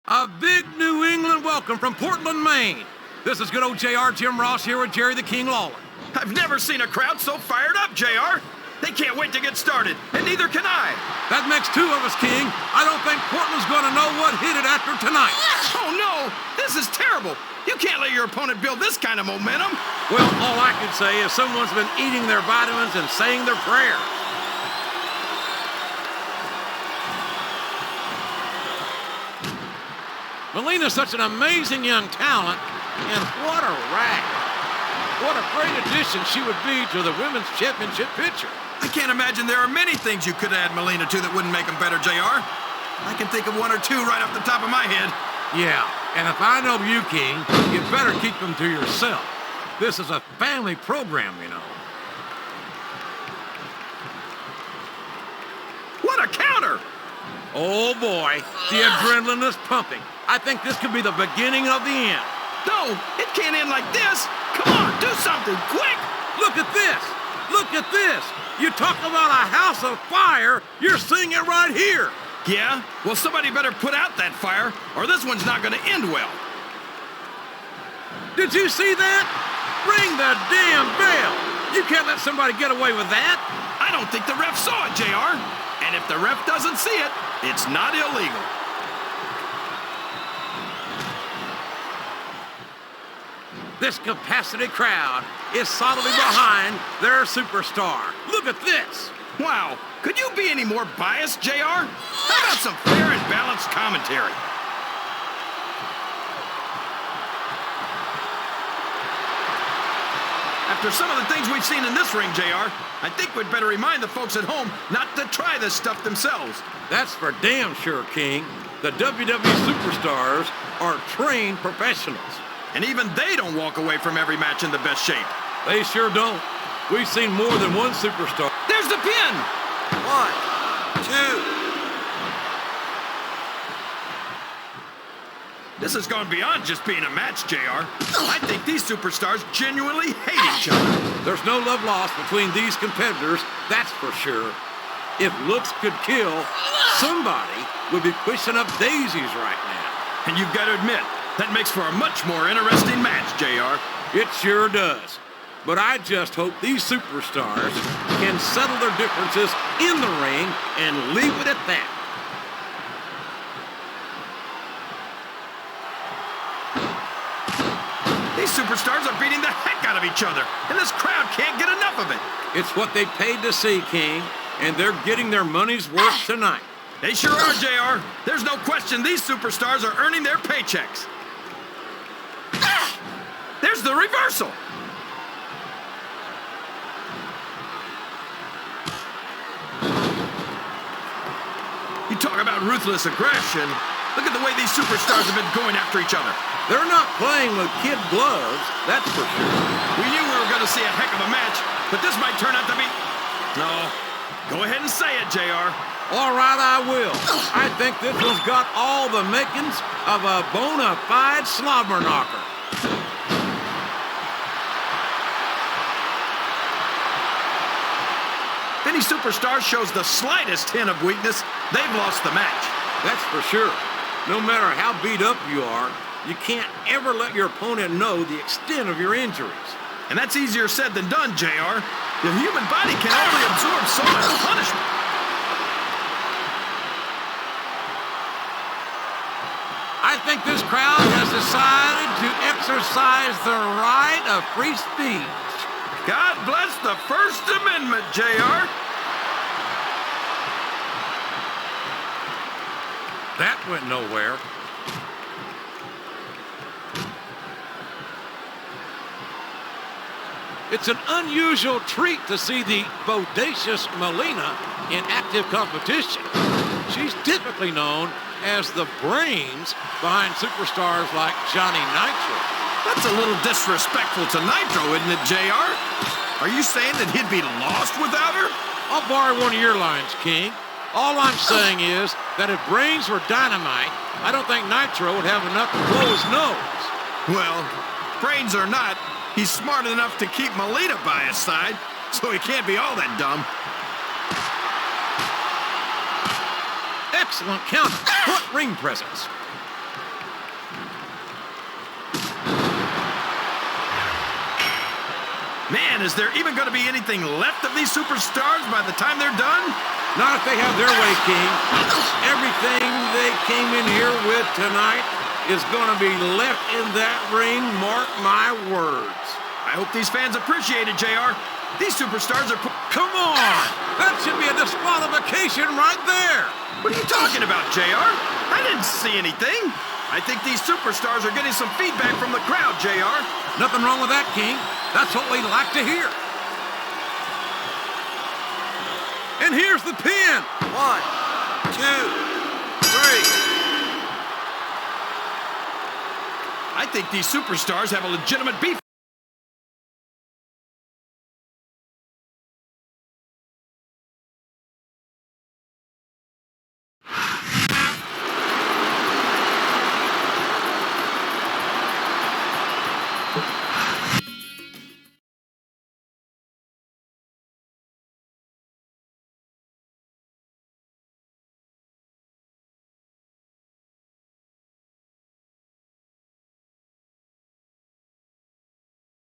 A big New England welcome from Portland, Maine. This is good old JR Jim Ross here with Jerry the King Lawler. I've never seen a crowd so fired up, JR. They can't wait to get started, and neither can I. That makes two of us, King. I don't think Portland's going to know what hit it after tonight. Oh, no. This is terrible. You can't let your opponent build this kind of momentum. Well, all I can say is someone's been eating their vitamins and saying their prayers. Melina's such an amazing young talent, and what a rag. What a great addition she would be to the women's championship picture. I can't imagine there are many things you could add Melina to that wouldn't make them better, JR. I can think of one or two right off the top of my head. Yeah, and if I know you, King, you better keep them to yourself. This is a family program, you know. What a counter! Oh, boy, the adrenaline is pumping. I think this could be the beginning of the end. No, it can't end like this. Come on, do something, quick! Look at this! Look at this! You talk about a house of fire, you're seeing it right here! Yeah? Well, somebody better put out that fire, or this one's not gonna end well. Did you see that? Ring the damn bell! You can't let somebody get away with that! I don't think the ref saw it, JR. And if the ref doesn't see it, it's not illegal. This capacity crowd is solidly behind their superstar. Look at this! Wow, could you be any more biased, JR? How about some fair and balanced commentary? After some of the things we've seen in this ring, JR, I think we'd better remind the folks at home not to try this stuff themselves. That's for damn sure, King. The WWE superstars are trained professionals. And even they don't walk away from every match in the best shape. They sure don't. We've seen more than one superstar. There's the pin! 1, 2. This has gone beyond just being a match, JR. I think these superstars genuinely hate each other. There's no love lost between these competitors, that's for sure. If looks could kill, somebody would be pushing up daisies right now. And you've got to admit, that makes for a much more interesting match, JR. It sure does. But I just hope these superstars can settle their differences in the ring and leave it at that. These superstars are beating the heck out of each other, and this crowd can't get enough of it. It's what they paid to see, King, and they're getting their money's worth tonight. They sure are, JR. There's no question these superstars are earning their paychecks. There's the reversal. You talk about ruthless aggression. Look at the way these superstars have been going after each other. They're not playing with kid gloves, that's for sure. We knew we were going to see a heck of a match, but this might turn out to be... No. Go ahead and say it, JR. All right, I will. I think this one's got all the makings of a bona fide slobber knocker. If any superstar shows the slightest hint of weakness, they've lost the match. That's for sure. No matter how beat up you are, you can't ever let your opponent know the extent of your injuries. And that's easier said than done, JR. The human body can only absorb so much punishment. I think this crowd has decided to exercise the right of free speech. God bless the First Amendment, JR. That went nowhere. It's an unusual treat to see the bodacious Melina in active competition. She's typically known as the brains behind superstars like Johnny Nitro. That's a little disrespectful to Nitro, isn't it, JR? Are you saying that he'd be lost without her? I'll borrow one of your lines, King. All I'm saying is that if brains were dynamite, I don't think Nitro would have enough to blow his nose. Well, brains or not, he's smart enough to keep Melina by his side, so he can't be all that dumb. Excellent counter. What ring presence. Man, is there even going to be anything left of these superstars by the time they're done? Not if they have their way, King. Everything they came in here with tonight is going to be left in that ring, mark my words. I hope these fans appreciate it, JR. These superstars are... Come on! That should be a disqualification right there! What are you talking about, JR? I didn't see anything. I think these superstars are getting some feedback from the crowd, JR. Nothing wrong with that, King. That's what we like to hear. And here's the pin. 1, 2, 3. I think these superstars have a legitimate beef.